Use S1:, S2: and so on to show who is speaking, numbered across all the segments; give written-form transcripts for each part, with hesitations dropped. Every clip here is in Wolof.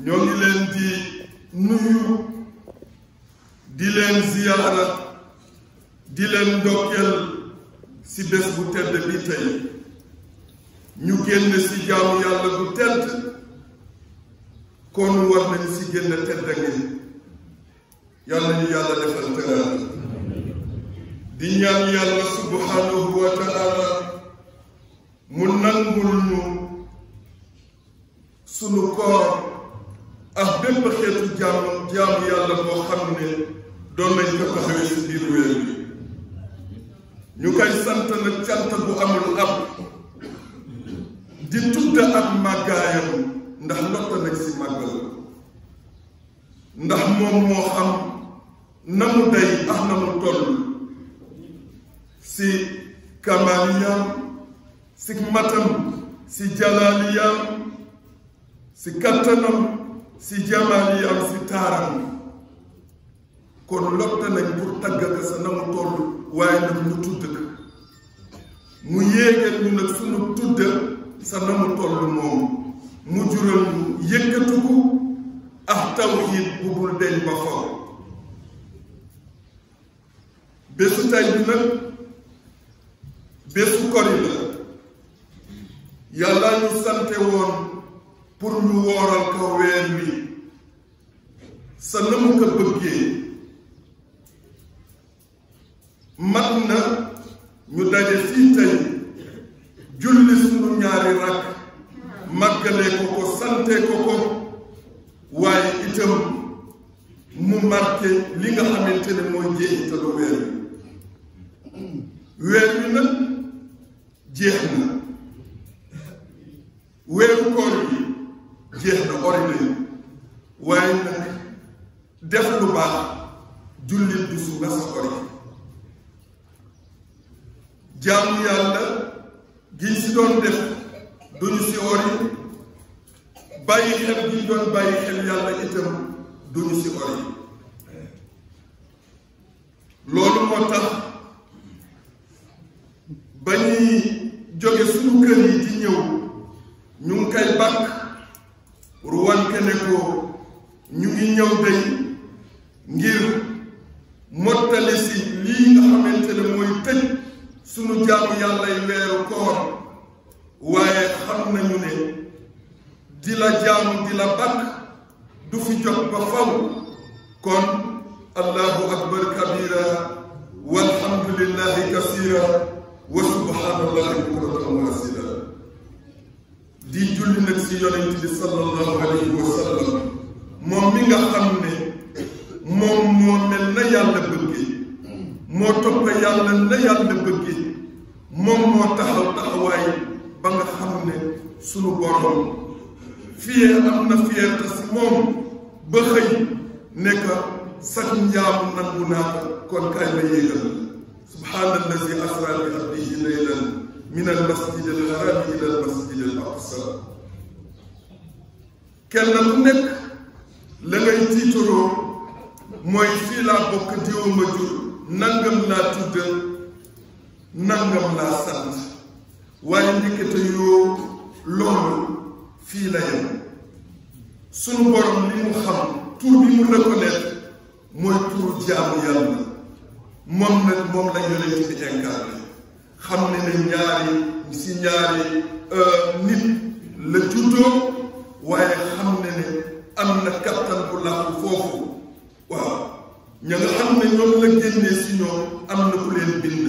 S1: ñoo ngi leen di nuyu di leen ziyaara di leen ndokkeel ci bés bu tedd bi tey ñu génn ci jaamu yàlla bu tedd kon war nañ ci génn tedd ngi yàlla ñu yàlla defal teraanga di ñaan yàlla subhanahu wa taala mu nangul ñu sunu koor ak bépp xeetu jaamu yàlla boo xam ne doon nañ ko taxawee ci biir weer bi ñu koy sant nag cant bu amul ab di tudd ak màggaayam ndax lott nag ci màggal ndax moom moo xam na mu day ak na mu toll ci kamaliyam ci matam ci jalaaliyam ci kattanam ci jamaliyam ci taaram kon lott nañ pour tagg ka sa na mu toll waaye nag ñu tudd ka mu yéegal ñu nag sunu tudd sa na mu toll moom mu jural ñu yëkkatuku ak tawxiid bu bul deñ ba faw bésu tay bi nag bésu kori la yàlla ñu sante woon pour ñu wooral ko weer wi sa na mu ko bëggee mat na ñu daje fii tey julli sunu ñaari rakk màggalee ko ko sante ko ko waaye itam mu marqué li nga xamante ne mooy jeexitalu weer wi nag jeex na weeru koor bi jeex na ori nañu waaye nag def lu baax jullit du su nga sa ori jaamu yàlla giñ si doon def duñu si ori bàyyi xel giñ doon bàyyi xel yàlla itam duñu si ori loolu moo tax ba ñuy jóge suñu kër yi di ñëw ñu ngi koy bàkk ruwanke ne ko ñu ngi ñëw day ngir mottali si lii nga xamante ne mooy tëj sunu jaamu yàllay weeru koor waaye xam nañu ne di la jaamu di la bàkk du fi jot ba faw kon allahu akbar kabira walhamdulillahi kasira wa subhanallahi bukratan wa asila di julli nag si yonent bi sallallahu alayhi wa sallam moom mi nga xam ne moom moo mel na yàlla bëggee moo topp yàlla na yàlla bëggee moom moo taxaw taxawaay ba nga xam ne sunu borom fier am na fierté si moom ba xëy ne ka sax njaamu nangu naa kon kay la yéegal subhaana allazi asra bi abdihi laylan min al masjid al harami ila al masjid al aqsa kenn ku nekk la ngay tiitaroo mooy fii laa bokk diwa ma jur nangam laa tudd nangam laa sant waaye ndikete yoo loolu fii la yem sunu borom li mu xam tur bi mu reconnaître mooy turu jaamu yàlla moom nag moom la yonent bi incarné xam ne ne ñaari nit la juddoo waaye xam ne ne am na kattan bu làqu foofu waaw ña nga xam ne ñoom la génnee si ñoom am na ku leen bind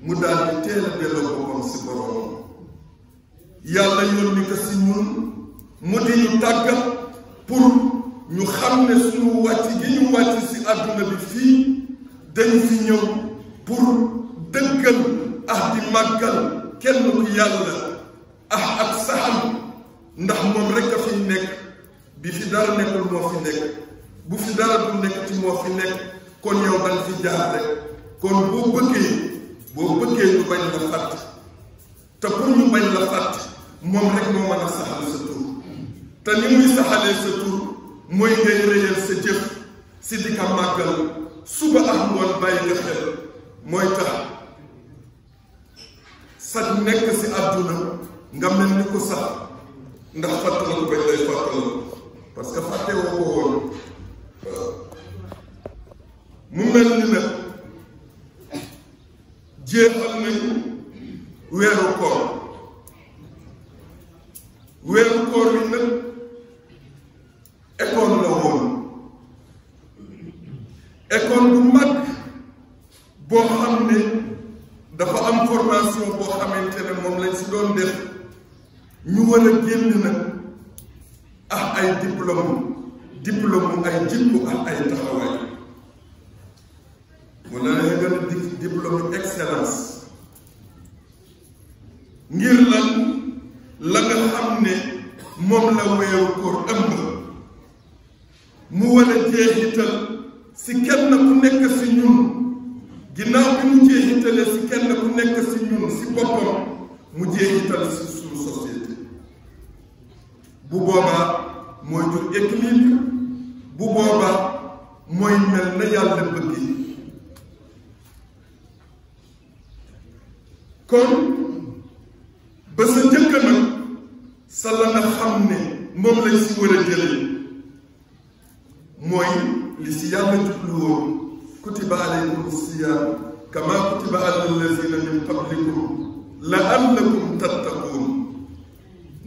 S1: mu daal di teel a delloo boppam si borom yàlla yónni ko si ñun mu di ñu tàggat pour ñu xam ne suñu wàcc gi ñu wàcc si àdduna bi fii dañu fi ñëw pour dëggal ak di màggal kenn ku yàlla ak saxam ndax moom rek a fiy nekk bi fi dara nekkul moo fi nekk bu fi dara du nekk ci moo fi nekk kon yow dañ fi jaar rek kon boo bëggee ñu bañ la fàtt te pour ñu bañ la fàtt moom rek moo mën a saxal sa tur te ni muy saxalee sa tur mooy ngay réyal sa jëf si di ka màggal suba ak ngoon bàyyi nga xel mooy tax sa nekk si àdduna nga mel ni ko sax ndax fàttaliku bañ lay fàttal parce que fàtte woo ko woon mu mel ni nag jeexal nañu weeru koor wi nag école la woon école bu mag boo xam ne dafa am formation boo xamante ne moom lañ si doon def ñu war a génn nag ak ay diplôme ay jikko ak ay taxawaay wala la gën a diplôme excellence ngir lan la nga xam ne moom la weeru koor ëmb mu war a jeexital si kenn ku nekk si ñun ginnaaw bi mu jeexitale si kenn ku nekk si ñun si boppam mu jeexital si suñu société bu boobaa mooy jur équilibre bu boobaa mooy mel na yàlla bëgg kon ba sa njëkk nag sa la nga xam ne moom lañ si war a jëlee mooy li si yàlla jublu woon kutiba alaykum siyaam kama kutiba ala allazina min qablikum la'allakum tattaqun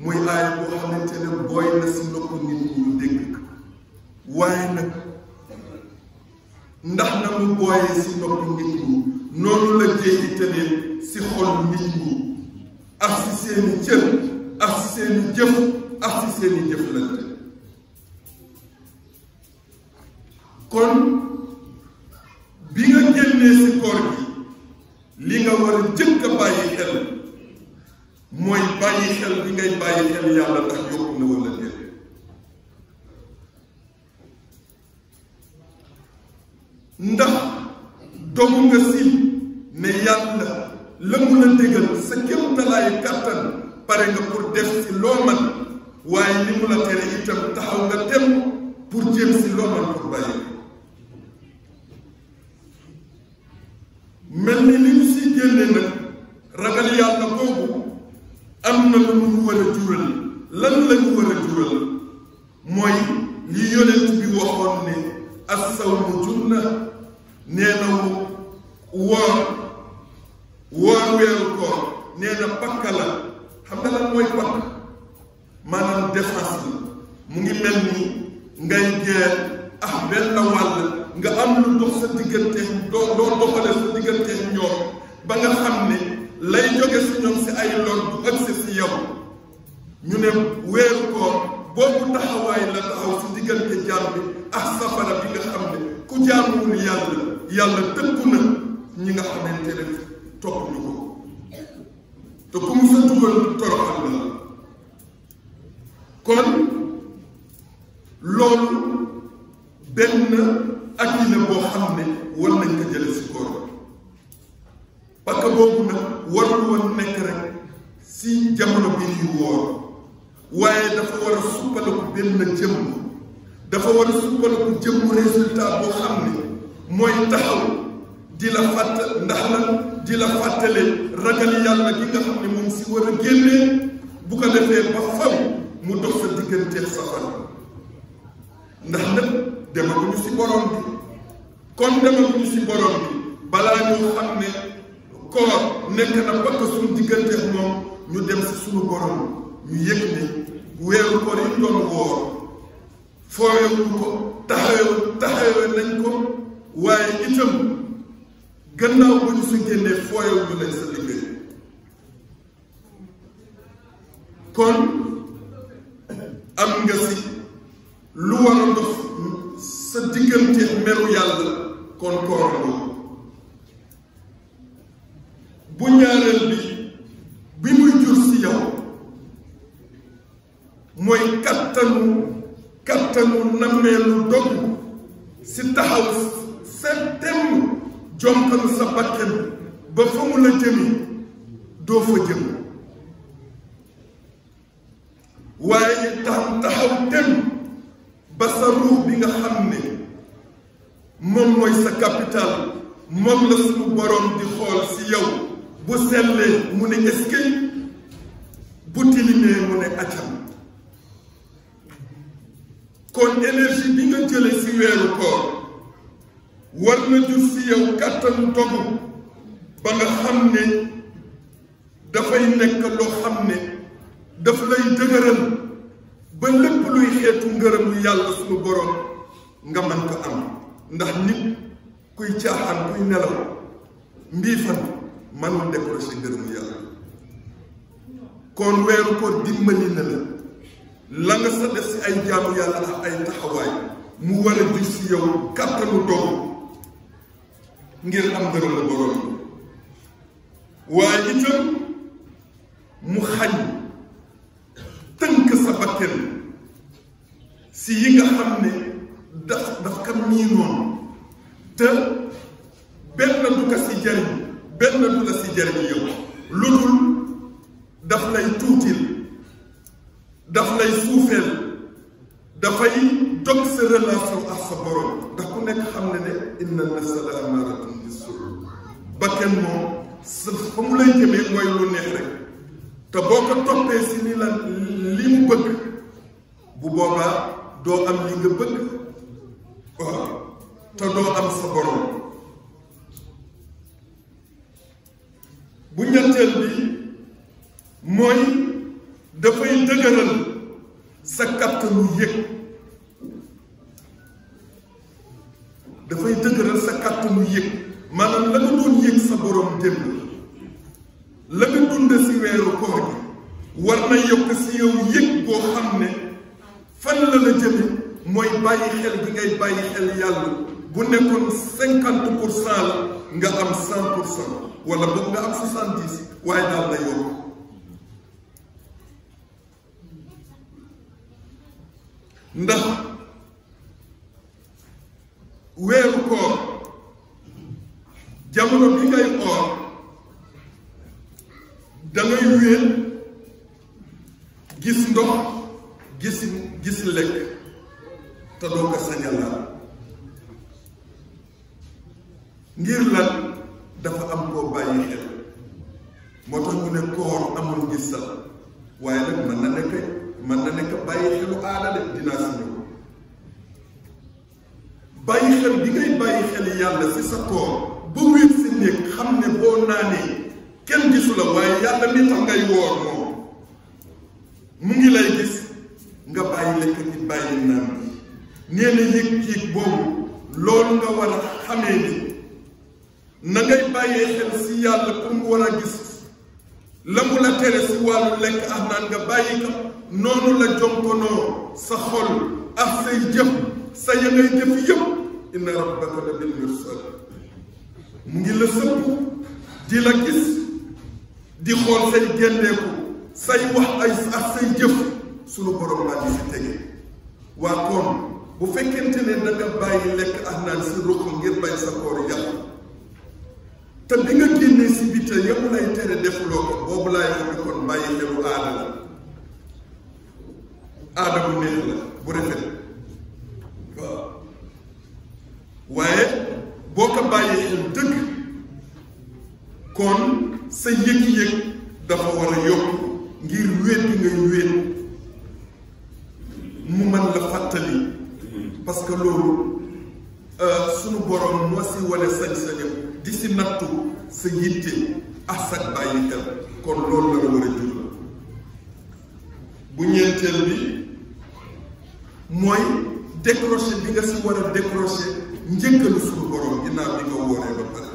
S1: muy aay boo xamante ne booy na si nopp nit ñi ñu dégg waaye nag ndax na mu booyee si nopp nit ñi noonu la jeexitalee si xol nit ñi ak si seeni cër ak si seeni jëf ak si seeni jëflante kon bi nga génnee si koor gi li nga war a jëkk a bàyyi xel mooy bàyyi xel bi ngay bàyyi xel yàlla ndax yokku na wala déet ndax dogu nga si ne yàlla la mun a dégal sa kéemtalaayu kàttan pare nga pour def si loo man waaye li mu la tere itam taxaw nga tem pour jéem si loo man pour bàyyi mel ni li ñu siy génne nag ragal yàlla boobu am na lu mu war a jural lan la ñu war a jural mooy li yonent bi waxoon ne as-sawmu junna nee na woor weeru koor nee na pakka la xam nga lan mooy pakk maanaam défense la mu ngi mel ni ngay geer ak benn wàll nga am lu dox sa diggante doo doxale sa diggante ñoom ba nga xam ne lay jóge si ñoom si ay lor du agsi si yow ñu ne weeru koor boobu taxawaay la taxaw si diggante jaam bi ak safara bi nga xam ne ku jaamuwul yàlla tëkku na ñi nga xamante ne topp ñu ko te ku mu sa dugal toroxal la kon loolu benn akina boo xam ne war nañ ko jële si koor parce que boobu nag warul woon nekk rek si jamono bi ñuy woor waaye dafa war a suppaliku benn jëmm dafa war a suppaliku jëmm résultat boo xam ne mooy taxaw di la fàtt ndax la di la fàttale ragal yàlla gi nga xam ne moom si war a génnee bu ko defee ba faw mu dox sa digganteeg safara ndax nag demaguñu si borom bi kon demaguñu si borom bi balaa ñu xam ne koor nekk na bakk suñu digganteeg moom ñu dem si suñu borom ñu yëg ne weeru koor yi doon woor fooyewuñ ko taxawe nañ ko waaye itam gannaaw ba ñu si génnee fooyewuñu lañ sa liggéey kon am nga si lu war a dox sa diggante meru yàlla kon koor bu ñaareel bi muy jur si yow mooy kattanu nammeelu dog si taxaw seen temm jonkanu sa bakken ba fa mu la jëmi doo fa jëm waaye taxaw temm ba sa ruux bi nga xam ne moom mooy sa capital moom la suñu boroom di xool si yow bu sellee mu ne est-ce que bu tilimee mu ne acam weeru koor war na jur si yow kàttanu dogu ba nga xam ne dafay nekk loo xam ne daf lay dëgëral ba lépp luy xeetu ngërëmu yàlla suñu borom nga mën ko am ndax nit kuy caaxaan kuy nelaw mbiifan mënul décrocher ngërëmu yàlla kon weeru ko dimbali na la nga sa def si ay jaamu yàlla ak ay taxawaay mu war a jur si yow kàttanu dogu ngir am ngërëmu borom waaye itam mu xañ tënk sa bakkan si yi nga xam ne daf kam nii noonu te benn du ko si jariñ benn du la si jariñ yow lu dul daf lay tuutil daf lay suufeel dafay dog sa relation ak sa borom ndax ku nekk xam ne ne inna nafsa la amaaratun bis-suu bakkan moom sa fa mu lay jëmee mooy lu neex rek te boo ko toppee si ni la li mu bëgg bu boobaa doo am li nga bëgg waaw te doo am sa borom bu ñetteel bi mooy dafay dëgëral sa kàttanu yëg dafay dëgëral sa kàttanu yëg maanaam la nga doon yëg sa borom démb la nga dund si weeru koor gi war na yokk si yow yëg boo xam ne fan la la jëme mooy bàyyi xel bi ngay bàyyi xel yàlla bu nekkoon 50% la nga am 100% wala boog nga am 70 waaye daal na yokk ndax weeru koor jamono bi ngay oor dangay wéet gis ndox gis lekk te doo ko sañ a laal ngir lan dafa am koo bàyyi xel moo tax mu ne koor amul gisal waaye nag mën na nekk bàyyi xelu aada de dinaa si ñëw bàyyi xel bi ngay bàyyi xel yàlla si sa koor ba wéet si néeg xam ne boo naanee kenn gisu la waaye yàlla mi tax ngay woor moom mu ngi lay gis nga bàyyi lekk gi bàyyi naan bi nee na yëg boobu loolu nga war a xamee ni na ngay bàyyee xel si yàlla pour mu war a gis la mu la tere si wàllu lekk ak naan nga bàyyi ko noonu la jonkonoo sa xol ak say jëf sa ya ngay jëf yëpp inna rabbaka la bil mirsad mu ngi la sëpp di la gis di xool say génneeku say wax ay ak say jëf sunu borom laa di si tege waa kon bu fekkente ne da nga bàyyi lekk ak naan si ruq ngir bañ sa koor yàlla te bi nga génnee si bite yëpp lay tere defuloo ko boobu laay wax ne kon bàyyi xelu aada la aada bu neex la bu rafet waaw waaye boo ko bàyyee xel dëgg kon sa yëg-yëg dafa war a yokk ngir wéet bi ngay wéet mu mën la fàttali parce que loolu sunu borom moo si wane sañ-sañam di si nattu sa yitte ak sa bàyyi xel kon loolu la war a jur bu ñeenteel bi mooy décrocher bi nga si war a décrocher njëkkalu sunu borom ginnaaw bi nga wooree ba pare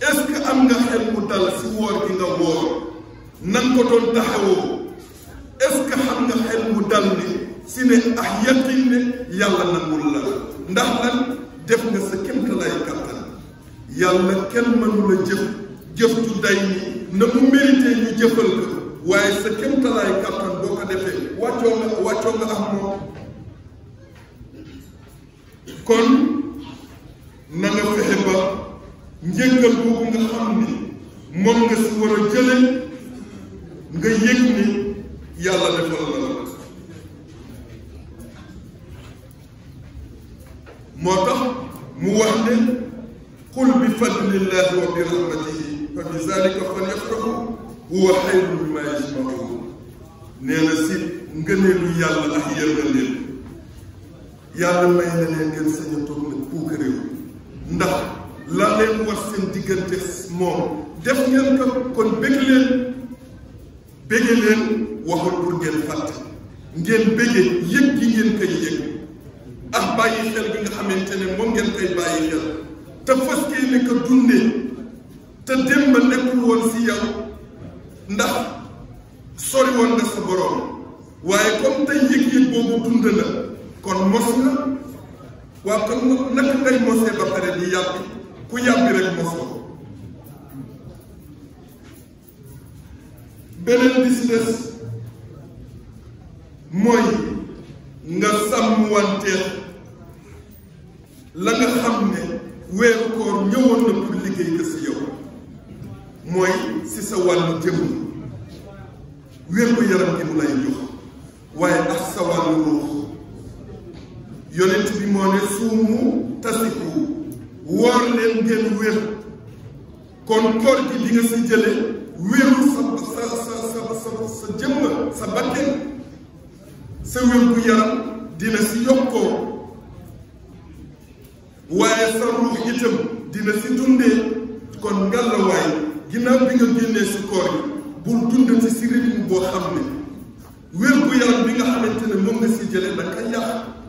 S1: est-ce que am nga xel mu dal si woor gi nga woor nan ko doon taxawoo est-ce que xam nga xel mu dal ni si ne ak yaqin ne yàlla nangul la ndax lan def nga sa kéemtalaay kàttan yàlla kenn mënu la jëf ju day ni na mu mérité ñu jëfal ko waaye sa kéemtalaay kàttan boo ko defee wàccoo nga am moom kon na nga fexe ba njëggal boobu nga xam ni moom nga si war a jële nga yëg ni yàlla defal la la moo tax mu wax ne qul bi fadlillahi wa bi rahmatihi fa bi zalika falyafrahu huwa xayrun mimma yajmaun nee na si ngëneelu yàlla ak yërmandeem yàlla may na leen ngeen sañ a toog nag puuk réew ndax la leen war seen diggante moom def ngeen ko kon bëgg leen waxul pour ngeen fàtte ngeen bëggee yëg gi ngeen koy yëg ak bàyyi xel bi nga xamante ne moom ngeen koy bàyyi xel te fas ne ko dundee te démb nekkul woon si yow ndax sori woon nga sa borom waaye comme tey yëg-yëg boobu dund na kon mos na waaw kon naka ngay mosee ba pare di yàbbi ku yàbbi rek mosoo beneen bi si des mooy nga sàmm wanteer la nga xam ne weeru koor ñëwoon na pour liggéey ko si yow mooy si sa wàllu jëmm wér gu yaram gi mu lay jox waaye ak sa wàllu ruux yonent bi moo ne suumu tasiku woor leen ngeen wér kon koor gi di nga si jële wéru sa jëmm sa bakken sa wér gu yaram dina si yokkoo waaye sa ruux itam dina si dundee kon ngàllawaay ginnaaw bi nga génnee si koor gi bul dundati si rythme boo xam ne wér gu yaram bi nga xamante ne moom nga si jëlee da nga yàq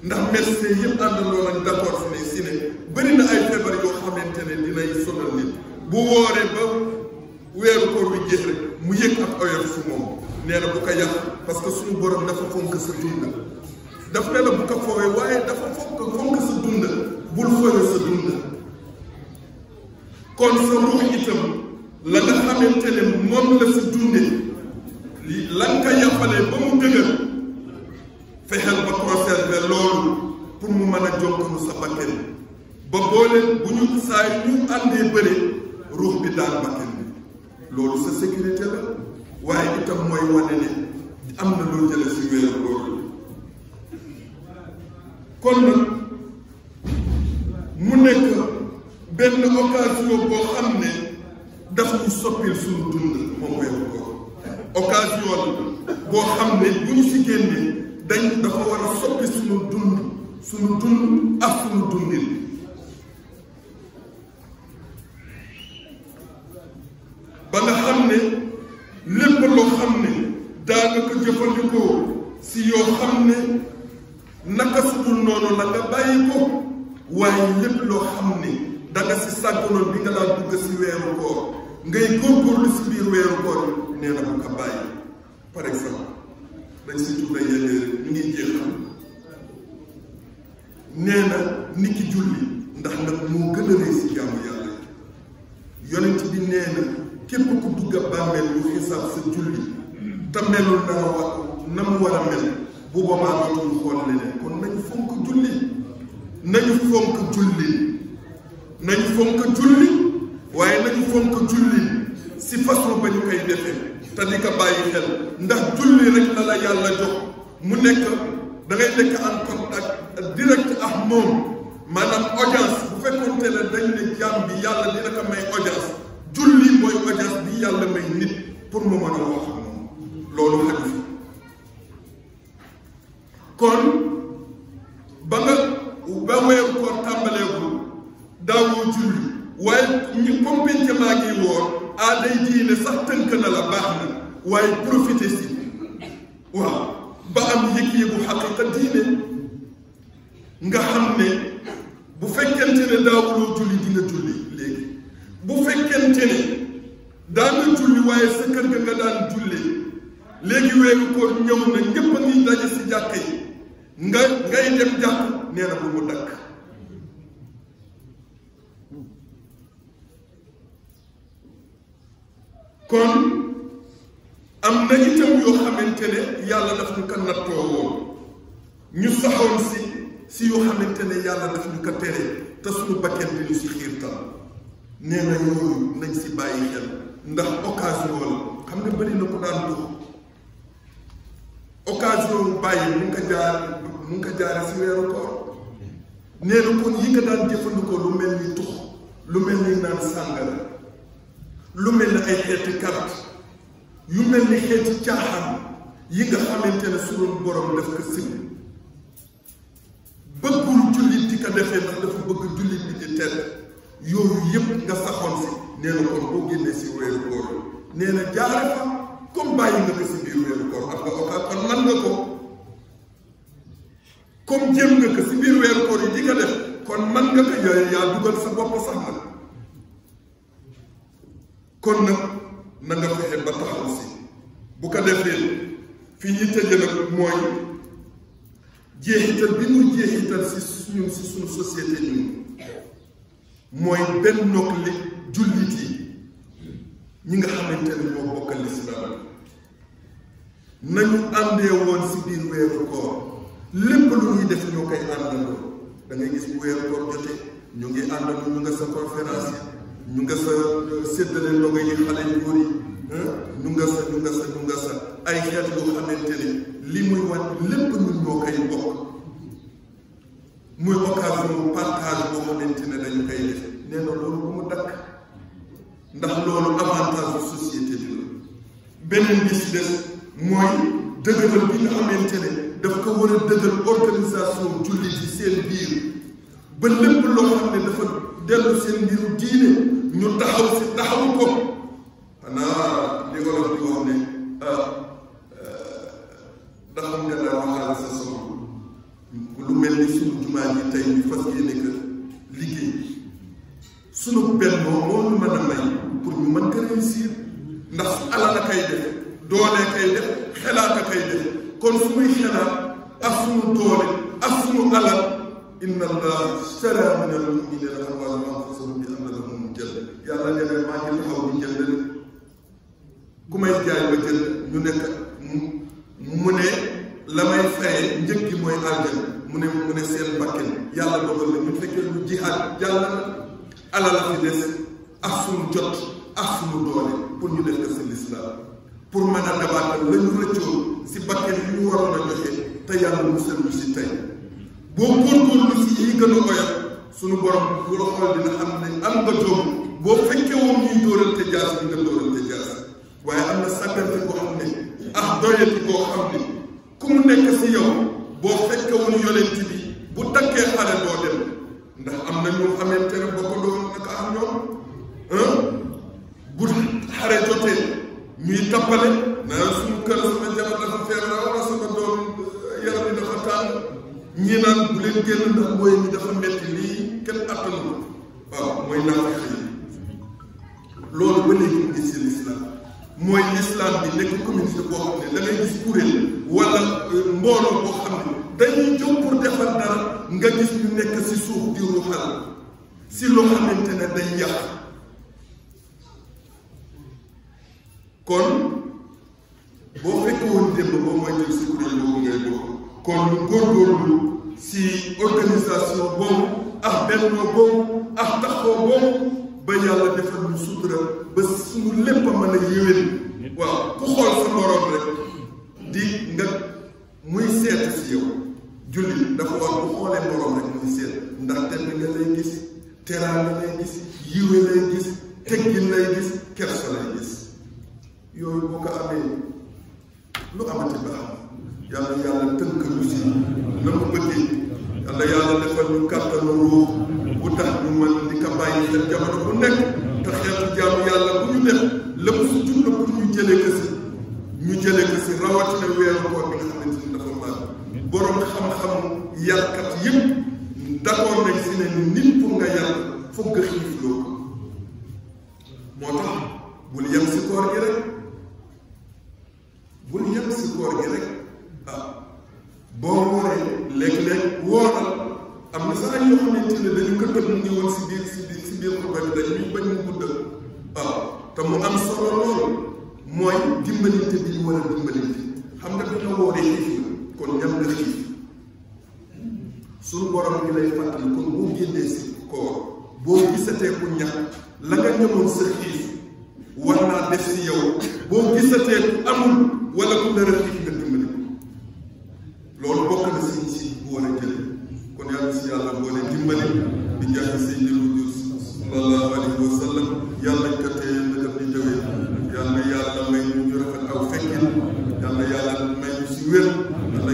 S1: ndax médecin yëpp àndandoo nañ d'accord si ne bëri na ay feebar yoo xamante ne dinay sonal nit bu wooree ba weeru koor wi jeex rek mu yëg ak oyof si moom nee na bu ko yàq parce que suñu borom dafa fonk sa dund daf ne la bu ko foowee waaye dafa fonk sa dund bul fëre sa dund kon sa ruux itam la nga xamante ne moom la si dunde la nga ko yàppalee ba mu dëgër fexeel ba conserver loolu pour mu mën a jokkanu sa bakken ba boole bu ñu saa yu ñu àndee bëre ruux bi daal bakken bi loolu sa sécurité la waaye itam mooy wane ne am na loo jële si wéeru loolu kon nag mu nekk benn occasion boo xam ne daf ñu soppil suñu dund moom weeru koor occasion boo xam ne bu ñu si génnee dafa war a soppi suñu dund ak suñu dundin ba nga xam ne lépp loo xam ne daanga ko jëfandikoo si yoo xam ne naka sudul noonu la nga bàyyi ko waaye lépp loo xam ne danga si sàgganoon bi nga daan dugg si weeru koor ngay góorgóorlu si biir weeru koor nee na bu ko bàyyi par exemple dañ si tuddee yenn ñu ngi jeexal nee na nit ki julli ndax nag moo gën a rëy si jaamu yàlla yonent bi nee na képp ku dugg a bàmmeel lu xisaab sa julli te melul na mu war a mel bu boobaa dootul xool leneen kon nañu fonk julli waaye nañu fonk julli si façon ba ñu koy defee te di ko bàyyi xel ndax julli rek la yàlla jox mu nekk da ngay nekk en contact direct ak moom maanaam audience bu fekkoonte ne dañ ne jaam bi yàlla dina ko may audience julli mooy audience bi yàlla may nit pour mu mën a wax ak moom loolu xaju fi kon ba weeru koor tàmbaleegul daawoo julli waaye ñu compété maa ngi woor aaday diine sax tënk na la baax na waaye profité si waaw ba am yëg-yëgu xaqiqa diine nga xam ne bu fekkente ne daawuloo julli dina julli léegi bu fekkente ne daa nga julli waaye sa kër ga nga daan julli léegi weeru koor ñëw na ñépp a ngi daje si jàkka yi ngay dem jàkk nee na bu mu dakk kon am na itam yoo xamante ne yàlla daf ñu ko nattoo woon ñu saxoon si yoo xamante ne yàlla daf ñu ko tere te suñu bakken bi ñu si xiirtal nee na yooyu nañ si bàyyi xel ndax occasion la xam nga bëri na ko daan tux occasion bàyyi mu ngi ko jaare si weeru koor nee na kon yi nga daan jëfandikoo lu mel ni tux lu mel ni naan sàngara lu mel ni ay xeeti karat yu mel ni xeeti caaxaan yi nga xamante ne suñu borom def ko sib ko defee ndax dafa bëgg jullit bi di tedd yooyu yëpp nga saxoon si nee na kon boo génnee si weeru koor nee na jaare fa comme bàyyi nga ko si biir weeru koor am nga okaat kon man nga ko comme jéem nga ko si biir weeru koor yi di ko def kon man nga ko yaa dugal sa bopp sax nag kon nag na nga fexe ba taxaw si bu ko defee fii ñu tëje nag mooy jeexital bi mu jeexital si ñun si suñu société ñun mooy benn nokk li jullit yi ñi nga xamante ne moo bokkal lislaam nañu àndee woon si biir weeru koor lépp lu ñuy def ñoo koy àndandoo da ngay gis bu weeru koor jotee ñu ngi àndandoo ñu nga sa conférence yi ñu nga sa séddale ndogo yi xale yu góor yi ñu nga sa ay xeet yoo xamante ne li muy wan lépp ñun ñoo koy bokk muy occasion partage boo xamante ne dañu koy def nee na loolu bu mu dakk ndax loolu avantage bu société bi la beneen bi si des mooy dëgëral bi nga xamante ne daf ko war a dëgëral organisation jullit yi seen biir ba lépp loo xam ne dafa dellu seen mbiru diine ñu taxaw si taxaw ko xanaa li olof di wax ne daxam ne la waxaale sa soxla lu mel ni suñu jumaa ji tey ñu fas yéene que liggéey suñu bennoo moo ñu mën a may pour ñu mën ko réussir ndax alal a kay def doole kay def xelaat a kay def kon su muy xelaat ak suñu doole ak suñu alal inna allah ishtara min al-mu'minina amwaalahum wa anfusahum bi anna lahumul janna yàlla nee na maa ngi taxaw di jënd ku may jaay ba jënd ñu nekk mu ne la may faye njëg gi mooy àljana mu ne seen bakkan yàlla dogal na ñu fekkee lu jihaad jàll na alal la fi des ak suñu jot ak suñu doole pour ñu def ko si lislaam pour mën a dabaatal la ñu rëccoo si bakkan yi ñu waroon a joxe te yàlla musal ñu si tey boo góorgóorlu si yi gën a oyof suñu borom bu la xool dina xam ne am nga doom boo fekkee woon ñuy dóorante jaas bi nga dóorante jaas waaye am na sàggante boo xam ne ak doyati boo xam ne ku mu nekk si yow boo fekkee woon yonent bi bu takkee xale doo dem ndax am na ñu xamante ne boo ko doon naka am ñoom bu xare jotee ñuy tappale naan suñu kër sama jabar dafa feebar wala sama doom yaram bi dafa tàng ñii naan bu leen génn ndax mooy mi dafa metti lii kenn attanu ko waaw mooy naafeq yi loolu ba léegi mu ngi si lislaam mooy lislaam bi nekk communauté boo xam ne da ngay gis kuréel wala mbooloo boo xam ne dañuy jóg pour defar dara nga gis ñu nekk si suuf di ruuxal si loo xamante ne day yàq kon boo fekkee woon démb boo mooy jël si kuréel boobu ngay bokk kon ñu góorgóorlu si organisation boobu ak bennoo boobu ak taxaw boobu ba yàlla defal ñu sutura ba suñu lépp a mën a yéwén waaw ku xool sa moroom rek di nga muy seet si yow julli dafa wax bu xoolee moroom rek muy seet ndax tedd nga lay gis teraanga lay gis yiwe lay gis teggin lay gis kersa lay gis yooyu boo ko amee lu amati baax yàlla yàlla tënk ñu si na mu bëggee yàlla defal ñu kàttanu ruux bu tax ñu mën di ko bàyyi xel jamono bu nekk te xeetu jaamu yàlla bu ñu def lépp su jublu pour ñu jëlee ko si rawatina weeru koor bi nga xamante ni dafa màgg borom xam-xamu yarkat yëpp d'accord nañ si ne nit pour nga yar foog nga xiif loo moo tax bul yem si koor gi rek boo wooree léeg-léeg wooral am na sax yoo xamante ne dañu ko tëb mu ngi woon si biir xutba bi dañuy bañ mu guddal waaw te mu am solo loolu mooy dimbalinte bi ñu war a dimbalinte xam nga dina wooree xiif la kon ñam nga xiif suñu borom ngi lay fàttali kon boo génnee si koor boo gisatee ku ñàkk la nga ñamoon sa xiif war naa def si yow boo gisatee ku amul wala ku dara xiif nga dimbali loolu bokk na si bu war a jël kon yàlla si yàlla boole dimbali di jàng sayyidil wujuud sallallahu alayhi wa sallam yàlla nañ ko téye ndëgam di tawee yàlla may ñu rafet aw fekkin yàlla may ñu si wér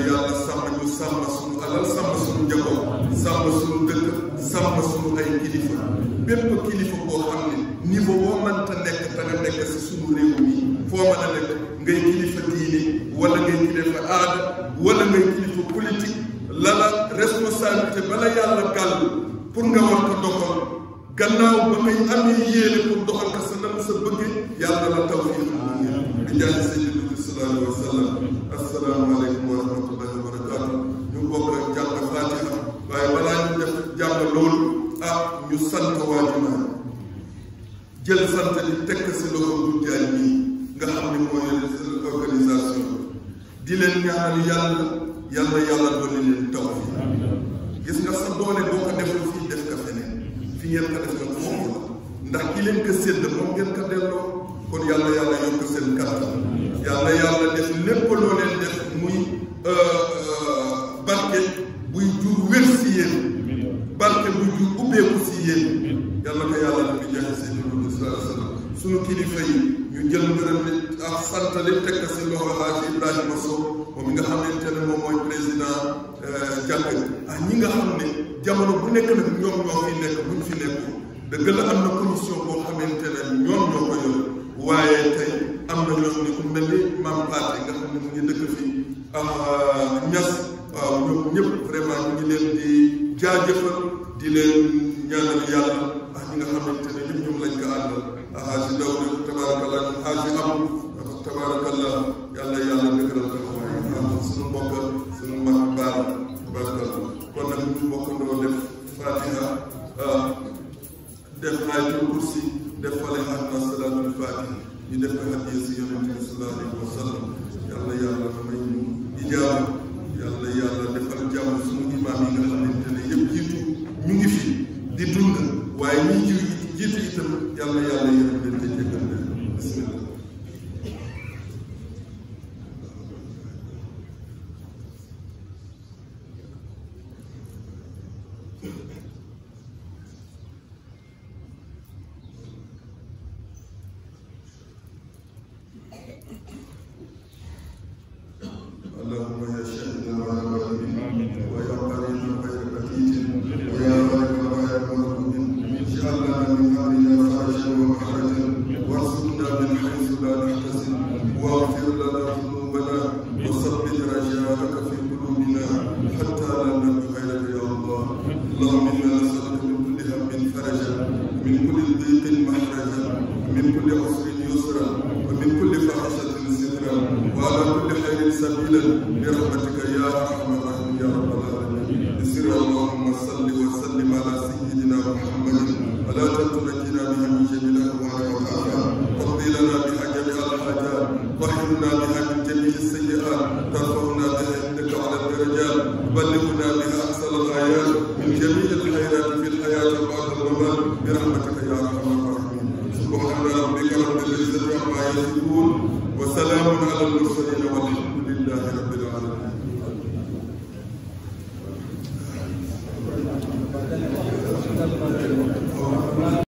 S1: yàlla sàmm ñu ñu sàmm suñu alal sàmm suñu njaboot sàmm suñu dëkk sàmm suñu ay kilifa bépp kilifa boo xam ne niveau boo mënta nekk te nga nekk si suñu réew mi foo mën a nekk ngay kilifa diine wala ngay kilifa aada wala ngay kilifa politique la responsabilité bala yàlla gàll pour nga war ko doxal gannaaw ba ngay amee yéene pour doxal ko sa nam sa bëgge yàlla la tawfiq di jaay sayyidina bi sallallahu alayhi wa sallam asalaamaaleykum wa rahmatullahi wa barakatuh ñu bokk jàng fatiha waaye balaa ñu def jàng loolu ñu sant waa jumaa jël sant di tekk si loxo bu jaay nii nga xam ne mooy organisation di leen ñaanal yàlla doole leen tawfiq gis nga sa doole boo ko deful fii def ka feneen fi ngeen ko def nag foofu la ndax ki leen ko sédd moom ngeen ko delloo kon yàlla yokk seen kàttan yàlla def lépp loo leen def muy barke buy jur wér si yéen barke buy jur ubbeeku si yéen yàlla ko yàlla def bi jaxe seen Muhammad sallallahu alayhi wa sallam sunu kilifa yi ñu jël ngërëm li ak sant li teg si loxo Haaji Ibrahima Sow moom nga xamante ne moom mooy président jàkk ñi nga xam ne jamono bu nekk nag ñoom ñoo fi nekk buñ fi nekk dëgg la am na commission boo xamante ne ñoom ñoo ko yor waaye tey am na ñoom ni ku mel ni Mame Pathé nga xam ne mu ngi dëkk fii Niass waaw ñoom ñëpp vraiment ñu ngi leen di jaajëfal di leen ñaanal yàlla ñi nga xamante ne ñëpp ñoom lañ ko àndal Haaji Dawda tabarakallah Haaji Am tabarakallah yàlla dëgëral taxawaay suñu mbokk suñu mag baal tabarakallah kon nag ñu bokkandoo def fatiha def ayatul kursi def fatiha ak salaatul fatiha ñu def ko hadiya si yonent bi sallallahu alayhi wa sallam yàlla may ñu ijaaba yàlla defal jàmm suñu imaam yi nga xamante ne yëpp jiitu ñu ngi fi di dund waaye ñi jiitu itam yàlla yërëm leen te jéggal leen bismillah اللهم يا شاهد الغائبين ويا قريب غير بكيت ويا غالب غير مغلوب اجعل لنا من امرنا فرجا ومخرجا وارزقنا من حيث لا نحتسب واغفر لنا ذنوبنا وثبت رجاءك في قلوبنا حتى لا نرجو غيرك يا الله اللهم انا نسالك من كل هم فرجا من كل ضيق مخرجا من كل عسر يسرا ومن كل فاحشه سترا وعلى كل خير سبيلا برحمتك يا ارحم الراحمين يا رب العالمين بسر اللهم صل وسلم على سيدنا محمد ولا تنجنا بها من جميع الاموال والافات واقضي لنا بها جميع الحاجات واحرمنا بها من جميع السيئات ترفعنا بها عندك على الدرجات تبلغنا بها احسن الغايات من جميع الخيرات في الحياه وبعد الممات برحمتك يا ارحم الراحمين سبحان ربك رب العزه عما يصفون وسلام على المرسلين والحمد لله رب العالمين.